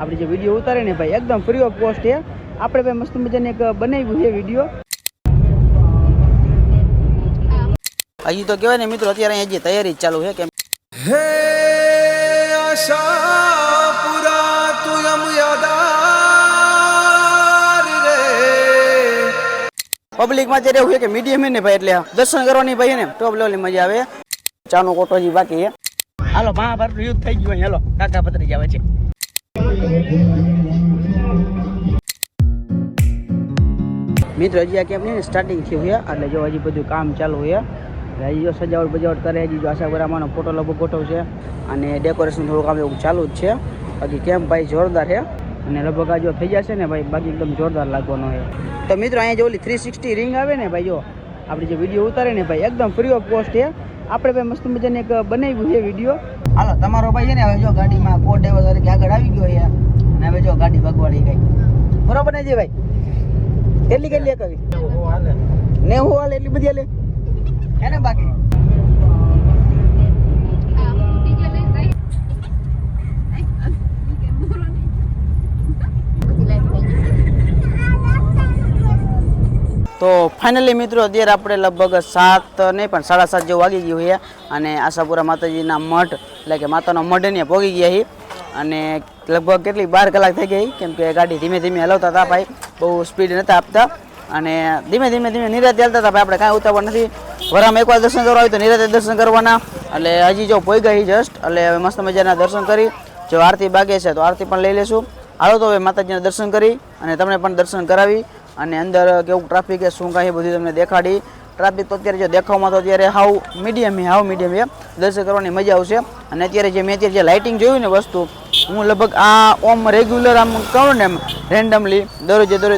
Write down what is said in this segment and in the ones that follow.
આપણે જે વિડીયો ઉતારે ને ભાઈ એકદમ ફ્રી ઓફ કોસ્ટ છે. આપણે ભાઈ મસ્ત મજાને એક બનાવ્યું છે વિડીયો. હજી તો કહેવાય ને મિત્રો, અત્યારે અહીંયા જે તૈયારી ચાલુ છે કેમ હે આશાપુરા તુયમ યાદાર રે. પબ્લિકમાં અત્યારે એવું છે કે મીડિયમ ને ભાઈ, એટલે દર્શન કરવાની ભાઈ ને ટોપ લેવલની મજા આવે. ચાનો કોટો હજી બાકી છે. હાલો મહાભારતનું યુદ્ધ થઈ ગયું. હાલો કાકા પતરી આવે છે. મિત્રો હજી આ કેમ નહીં સ્ટાર્ટિંગ થયું છે, એટલે જો હજી બધું કામ ચાલુ છે. હજી જો સજાવટ બજાવટ કરે, હજી જો આશાપુરામાંનો ફોટો લગભગ ગોઠવશે અને ડેકોરેશન થોડું કામ એવું ચાલુ જ છે. બાકી કેમ ભાઈ જોરદાર છે અને લગભગ આ જો થઈ જશે ને ભાઈ, બાકી એકદમ જોરદાર લાગવાનો છે. તો મિત્રો અહીંયા જે ઓલી 360 રિંગ આવે ને ભાઈ, જો આપણે જે વિડીયો ઉતારે ને ભાઈ એકદમ ફ્રી ઓફ કોસ્ટ છે. આપણે ભાઈ મસ્ત મજાને એક બનાવ્યું છે વિડીયો. હાલો તમારો ભાઈ છે ને હવે જો ગાડીમાં કો ડ્રાઈવર તરીકે આગળ આવી ગયો છે અને હવે જો ગાડી ભગવાડી ગઈ. બરોબર ને જી ભાઈ? કેટલી કેટલી એક આવી 90 હાલે એટલી બધી હાલે એને બાકી. તો ફાઇનલી મિત્રો અત્યારે આપણે લગભગ 7 નહીં પણ 7:30 જેવું વાગી ગયું છે અને આશાપુરા માતાજીના મઠ એટલે કે માતાનો મઢ એને પહોંચી ગયા છે. અને લગભગ કેટલી 12 કલાક થઈ ગઈ, કેમ કે ગાડી ધીમે ધીમે હલાવતા હતા ભાઈ, બહુ સ્પીડ નહોતા આપતા અને ધીમે ધીમે નિરાતે હાલતા હતા ભાઈ. આપણે કાંઈ ઉતાવળ નથી. વરામાં એકવાર દર્શન કરવા હોય તો નિરાતે દર્શન કરવાના. એટલે હજી જો પોઈ ગઈ જસ્ટ, એટલે હવે મસ્ત મજાના દર્શન કરી. જો આરતી બાકી છે તો આરતી પણ લઈ લેશું. હાલો તો હવે માતાજીના દર્શન કરી અને તમને પણ દર્શન કરાવી અને અંદર કેવું ટ્રાફિક છે શું કાંઈ બધું તમને દેખાડી. ટ્રાફિક તો અત્યારે જો દેખાવમાં તો અત્યારે હાવ મીડિયમ છે. દર્શન કરવાની મજા આવશે. અને અત્યારે જે મેં અત્યારે જે લાઇટિંગ જોયું ને વસ્તુ, હું લગભગ આ ઓમ રેગ્યુલર આમ કહું ને એમ રેન્ડમલી દરરોજે તો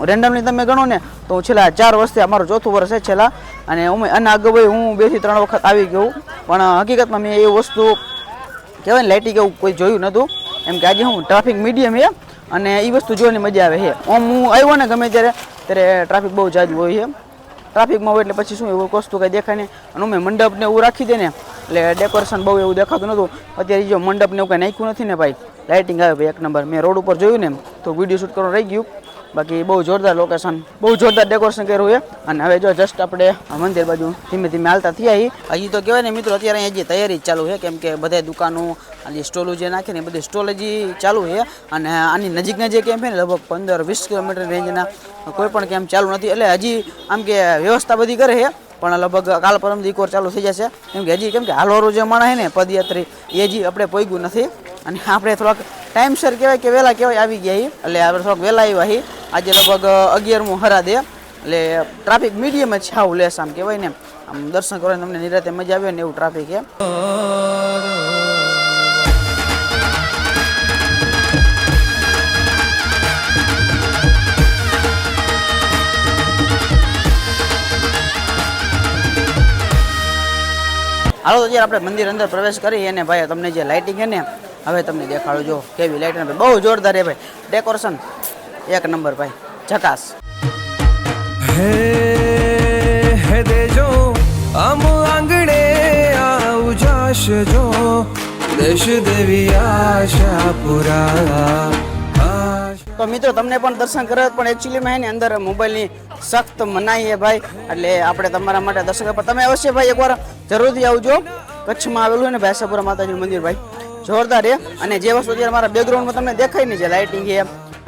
રેન્ડમલી તમે ગણો ને તો હું છેલ્લા 4 વર્ષથી, અમારું 4થું વર્ષ છે છેલ્લા, અને આના અગાઉ હું 2 થી 3 વખત આવી ગયું. પણ હકીકતમાં મેં એ વસ્તુ કહેવાય ને લાઇટિંગ એવું કોઈ જોયું નહોતું. એમ કે આજે હું ટ્રાફિક મીડિયમ છે અને એ વસ્તુ જોવાની મજા આવે છે. ઓમ હું આવ્યો ને ગમે ત્યારે ટ્રાફિક બહુ જાજુ હોય છે. ટ્રાફિકમાં હોય એટલે પછી શું એવું વસ્તુ કંઈ દેખાય નહીં. અને અમે મંડપને એવું રાખી દે ને એટલે ડેકોરેશન બહુ એવું દેખાતું નહોતું. અત્યારે જો મંડપને એવું કંઈ નાખ્યું નથી ને ભાઈ, લાઇટિંગ આવે ભાઈ એક નંબર. મેં રોડ ઉપર જોયું ને તો વિડીયો શૂટ કરવાનું રહી ગયું. બાકી બહુ જોરદાર લોકેશન, બહુ જોરદાર ડેકોરેશન કર્યું છે. અને હવે જો જસ્ટ આપણે મંદિર બાજુ ધીમે ધીમે હાલતા થયા. હજી તો કહેવાય ને મિત્રો, અત્યારે અહીંયા જે તૈયારી ચાલુ છે, કેમ કે બધા દુકાનો જે સ્ટોલો જે નાખે ને બધી સ્ટોલ હજી ચાલુ છે. અને આની નજીકના જે કેમ્પ છે ને લગભગ 15-20 કિલોમીટર રેન્જના કોઈ પણ કેમ્પ ચાલુ નથી. એટલે હજી આમ કે વ્યવસ્થા બધી કરે છે, પણ લગભગ કાલ પરમથી એક વાર ચાલુ થઈ જશે. કેમ કે હજી હાલવાળું જે માણસ છે ને પદયાત્રી, એ હજી આપણે પહોંચ્યું નથી. અને આપણે થોડાક ટાઈમસર કહેવાય કે વહેલા કહેવાય આવી ગયા છીએ. એટલે આપણે થોડાક વહેલા આવ્યા છીએ. આજે લગભગ 11મું હરાદે, એટલે ટ્રાફિક મીડિયમ જ છે. આવું લેસ આમ કહેવાય ને, આમ દર્શન કરવાની તમને નિરાતે મજા આવે ને એવું ટ્રાફિક છે. હાલો તો જ્યારે આપણે મંદિર અંદર પ્રવેશ કરીએ અને ભાઈ તમને જે લાઇટિંગ છે ને હવે તમને દેખાડો. જો કેવી લાઇટિંગ, બહુ જોરદાર છે ભાઈ. ડેકોરેશન એક નંબર ભાઈ, ઝકાસ. હે દેજો આમ આંગણે આવ જાશે જો દેશ દેવી આશાપુરા. તો મિત્રો તમને પણ દર્શન કરવા, પણ એકચ્યુઅલીમાં છે ને અંદર મોબાઈલની સખ્ત મનાઈ છે ભાઈ. એટલે આપણે તમારા માટે દર્શન કરવા તમે અવશ્ય ભાઈ એકવાર જરૂરથી આવજો. કચ્છમાં આવેલું છે ને ભાઈ આશાપુરા માતાજીનું મંદિર ભાઈ, જોરદાર છે. અને જે વસ્તુ અત્યારે મારા બેકગ્રાઉન્ડમાં તમને દેખાય ને જે લાઇટિંગ છે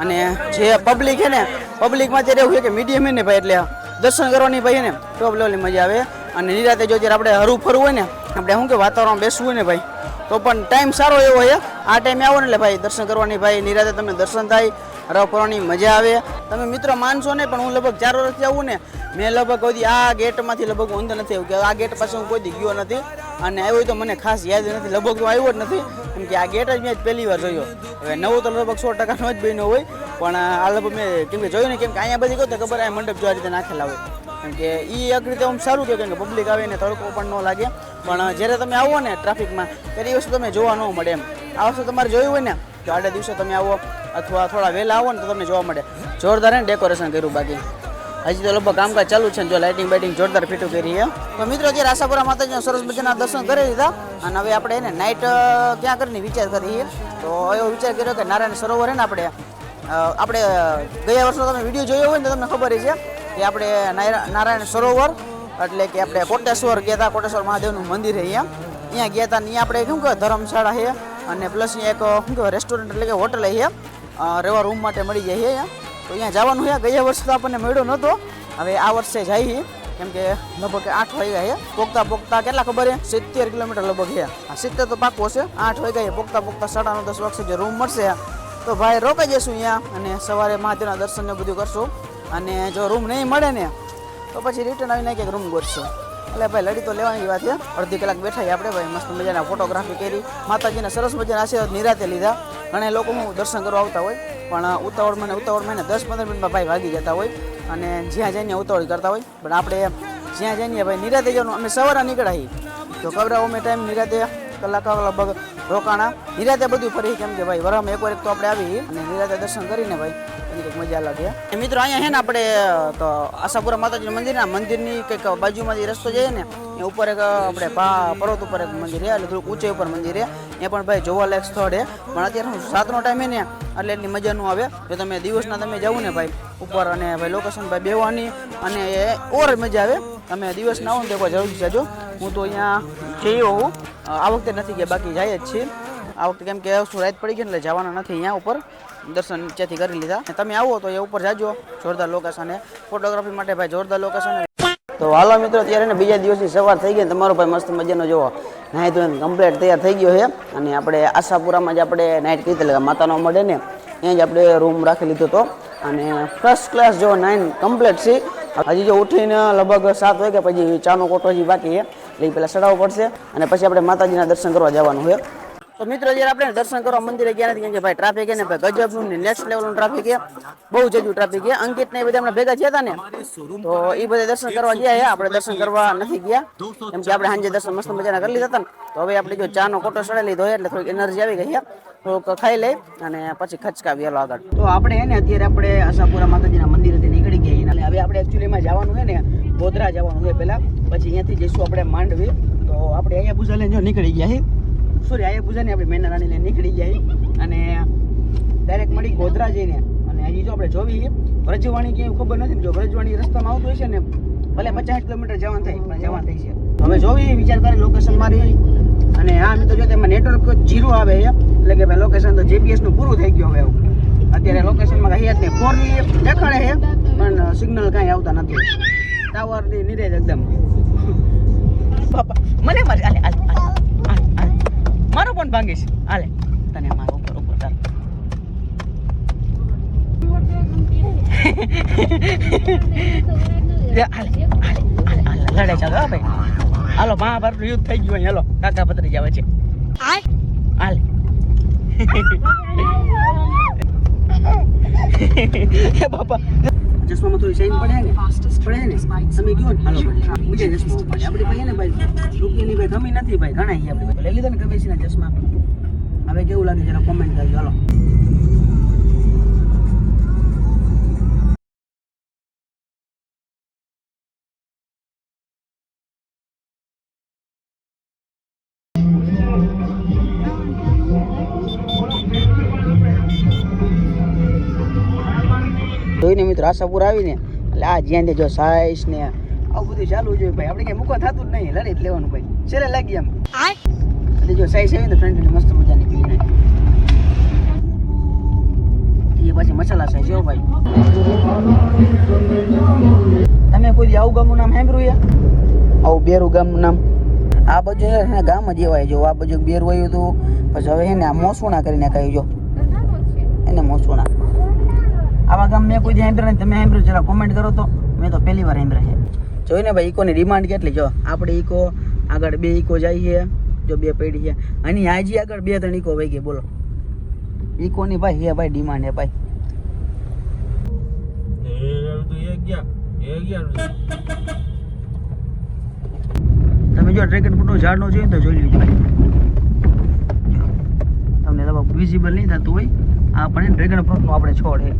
અને જે પબ્લિક છે ને, પબ્લિકમાં અત્યારે એવું છે કે મીડિયમ છે ને ભાઈ, એટલે દર્શન કરવાની ભાઈ ને ટોપ લેવલની મજા આવે. અને નિરાતે જો જ્યારે આપણે હરવું ફરવું હોય ને, આપણે શું કે વાતાવરણ બેસવું હોય ને ભાઈ, તો પણ ટાઈમ સારો એવો છે. આ ટાઈમે આવો ને એટલે ભાઈ દર્શન કરવાની ભાઈ નિરાતે તમને દર્શન થાય, હરવા ફરવાની મજા આવે. તમે મિત્રો માનશો ને, પણ હું લગભગ 4 વર્ષથી આવું ને, મેં લગભગ કોઈ આ ગેટમાંથી લગભગ અંદર નથી આવ્યું, કે આ ગેટ પાસે હું કોઈ દી ગયો નથી. અને આવ્યો તો મને ખાસ યાદ નથી, લગભગ તો આવ્યો જ નથી. કેમ કે આ ગેટ જ મેં પહેલી વાર જોયો. હવે નવું તો લગભગ 100% જ બન્યો હોય, પણ આ લગભગ મેં કેમ કે જોયું ને, કેમ કે અહીંયા બધી કહું તો ખબર આ મંડપ જો આ રીતે નાખેલા હોય. કેમ કે એ એક રીતે આમ સારું થયું, કેમ કે પબ્લિક આવે ને તડકો પણ ન લાગે. પણ જ્યારે તમે આવો ને ટ્રાફિકમાં ત્યારે એ વસ્તુ તમે જોવા ન મળે એમ. આ વસ્તુ તમારે જોયું હોય ને તો આડા દિવસે તમે આવો અથવા થોડા વહેલા આવો ને તો તમને જોવા મળે. જોરદાર ને ડેકોરેશન કર્યું. બાકી હજી તો લગભગ કામકાજ ચાલુ છે ને જો લાઇટિંગ બાઇટિંગ જોરદાર ફિટું કરી છે તો મિત્રો અત્યારે આશાપુરા માતાજીના સરસ મજાના દર્શન કરી લીધા અને હવે આપણે એને નાઇટ ક્યાં કરીને વિચાર કરીએ તો એવો વિચાર કર્યો કે નારાયણ સરોવર છે ને આપણે ગયા વર્ષનો તમે વિડીયો જોયો હોય ને તો તમને ખબર છે કે આપણે નારાયણ સરોવર એટલે કે આપણે કોટેશ્વર ગયા હતા કોટેશ્વર મહાદેવનું મંદિર છે અહીંયા ગયા હતા અહીંયા આપણે શું કહેવાય ધર્મશાળા છે અને પ્લસ અહીંયા એક શું કહેવાય રેસ્ટોરન્ટ એટલે કે હોટલ છે રહેવા રૂમ માટે મળી જાય છે તો અહીંયા જવાનું છે ગયા વર્ષે તો આપણને મળ્યો નહોતો હવે આ વર્ષે જઈએ કેમ કે લગભગ 8 વાગ્યા છે પોગતા કેટલા ખબર છે 70 કિલોમીટર લગભગ છે 70 તો પાકું હશે 8 વાગ્યા છે પોગતા 9:30 વાગે જે રૂમ મળશે તો ભાઈ રોકાઈ જઈશું અહીંયા અને સવારે મહાદેવના દર્શન ને બધું કરશું અને જો રૂમ નહીં મળે ને તો પછી રિટર્ન આવીને એક રૂમ ગોઠશું એટલે ભાઈ લડી તો લેવાની વાત છે અડધી કલાક બેઠા આપણે ભાઈ મસ્ત મજાના ફોટોગ્રાફી કરી માતાજીના સરસ મજાના આશીર્વાદ નિરાતે લીધા ઘણા લોકો હું દર્શન કરવા આવતા હોય પણ ઉતાવળમાં 10-15 મિનિટમાં ભાઈ ભાગી જતા હોય અને જ્યાં જઈને ઉતાવળ કરતા હોય પણ આપણે જ્યાં જઈને ભાઈ નિરાતે જવાનું અમે સવારે નીકળાઈ તો કવરાઓ અમે ટાઈમ નિરાતે કલાક લગભગ રોકાણા નિરાતે બધું ફરી કેમ કે ભાઈ વરામાં એકવાર એક તો આપણે આવી અને નિરાતે દર્શન કરીને ભાઈ એની કંઈક મજા અલગ છે મિત્રો અહીંયા છે ને આપણે તો આશાપુરા માતાજીના મંદિરની કંઈક બાજુમાંથી રસ્તો જઈએ ને એ ઉપર એક આપણે પર્વત ઉપર એક મંદિર છે એટલે થોડુંક ઊંચાઈ ઉપર મંદિર છે એ પણ ભાઈ જોવાલાયક સ્થળ છે પણ અત્યારે હું 7નો ટાઈમ છે ને એટલે એટલી મજા ન આવે જો તમે દિવસના તમે જાવ ને ભાઈ ઉપર અને ભાઈ લોકેશન ભાઈ બેવાની અને એ ઓર મજા આવે તમે દિવસના આવો ને તો એકવાર જરૂર જજો હું તો અહીંયા જઈ હોઉં આ વખતે નથી ગયા બાકી જાય જ છીએ આ વખતે કેમ કે શું રાત પડી ગઈ એટલે જવાના નથી અહીંયા ઉપર દર્શન નીચેથી કરી લીધા તમે આવો તો એ ઉપર જાજો જોરદાર લોકેશન ફોટોગ્રાફી માટે ભાઈ જોરદાર લોકેશન તો હાલો મિત્રો અત્યારે ને બીજા દિવસની સવાર થઈ ગઈ તમારો ભાઈ મસ્ત મજાનો જોવો નાહી તો કમ્પ્લીટ તૈયાર થઈ ગયો છે અને આપણે આશાપુરામાં જ આપણે નાઇટ કરી એટલે માતાનો મળે ને ત્યાં જ આપણે રૂમ રાખી લીધો હતો અને ફર્સ્ટ ક્લાસ જો 9 કમ્પ્લીટ છે હજી જો ઉઠીને લગભગ 7 વાગે પછી ચાનો કોટો હજી બાકી છે એટલે એ પહેલાં ચડાવવો પડશે અને પછી આપણે માતાજીના દર્શન કરવા જવાનું છે તો મિત્રો જ્યારે આપણે દર્શન કરવા મંદિરે ગયા નથી કેમ કે ભાઈ ટ્રાફિક છે ને ભાઈ ગજબનું ને નેક્સ્ટ લેવલનું ટ્રાફિક છે બહુ જજુ ટ્રાફિક છે અંકિત ને એ બધા હમણાં ભેગા થયા હતા ને તો એ બધા દર્શન કરવા ગયા છે આપણે દર્શન કરવા નથી ગયા કેમ કે આપણે સાંજે દર્શન મસ્ત મજાના કરી લીધા હતા ને તો હવે આપણે જો ચાનો કોટો ચડાવી લીધો એટલે થોડીક એનર્જી આવી ગઈ છે થોડુંક ખાઈ લઈ અને પછી ખચકાવી હાલો આગળ તો આપણે હે ને અત્યારે આપણે આશાપુરા માતાજીના મંદિરેથી નીકળી ગયા અને હવે આપણે એકચ્યુઅલીમાં જવાનું છે ને ગોધરા જવાનું છે પહેલાં પછી અહીંયાથી જઈશું આપણે માંડવી તો આપણે અહીંયા પૂજા લઈને જો નીકળી ગયા છે સોરી અહીંયા પૂજા ને આપણે મેના રાણી લઈને નીકળી ગયા અને ડાયરેક્ટ મળી ગોધરા જઈને અને હજી જો આપણે જોવી વ્રજવાણી ક્યાંય ખબર નથી ને જો વ્રજવાણી રસ્તામાં આવતું હોય છે ને ભલે 50 કિલોમીટર જવાનું થાય પણ જવાનું થઈ છે હવે જોવી વિચાર કરી લોકેશન મારી અને હા મિત્રો જો તેમાં નેટવર્ક 0 આવે છે એટલે કે ભાઈ લોકેશન તો જીપીએસ નું પૂરું થઈ ગયું હવે અત્યારે લોકેશનમાં કઈ જ નહીં 4G દેખાડે છે પણ સિગ્નલ કાંઈ આવતા નથી ટાવર ની નિરેજ એકદમ બાપા મને મજા મારો પણ ભાંગીશ હાલે તને મારો ઉપર ચાલ લડે ચાલો ભાઈ હાલો મહાભારતનું યુદ્ધ થઈ ગયું હાલો કાકા પતરી જાવે છે હાલે બાપા ચશ્મામાં થોડી શાઈન પડે ને તમે ગયો ને હાલો બીજા ચશ્મા પડે આપણી ભાઈ ને ભાઈ રૂપિયાની ભાઈ કમી નથી ભાઈ ઘણા આપણે લઈ લીધા ને કબીસીના ચશ્મા હવે કેવું લાગે જરા કોમેન્ટ કરજો હાલો જોઈને મિત્રો આશાપુર આવીને એટલે આ જ્યાં જો સાઈસ ને આવું બધું ચાલુ જોઈએ ભાઈ આપણે કઈ મૂકવા થતું જ નહીં લડી જ લેવાનું ભાઈ છેલ્લે લાગી એમ એટલે જો સાઈસ આવી ને ફ્રન્ટ મસ્ત મજાની પી નાખી એ પછી મસાલા સાઈસ જો ભાઈ તમે કોઈ આવું ગામનું નામ સાંભળ્યું આવું બેરું ગામનું નામ આ બાજુ ગામ જ એવાય જો આ બાજુ બેરું આવ્યું હતું પછી હવે એને આ મોસુણા કરીને કહ્યું જો એને મોસુણા આવા ગામ મેં કોઈ સાંભળ્યા નહીં તમે સાંભળ્યું જરા કોમેન્ટ કરો તો મેં તો પહેલી વાર સાંભળ્યા છે જોઈને ભાઈ ઇકોની ડિમાન્ડ કેટલી જો આપણે ઇકો આગળ 2 ઇકો જાય છે જો 2 પડી છે અને હાજી આગળ 2-3 ઇકો વહી ગઈ બોલો ઇકોની ભાઈ હે ભાઈ ડિમાન્ડ હે ભાઈ તમે જો ડ્રેગન ફ્રૂટનું ઝાડનું જોયું તો જોઈ લીધું તમને લગભગ વિઝિબલ નહીં થતું હોય આ પણ ડ્રેગન ફ્રૂટનું આપણે છોડ છે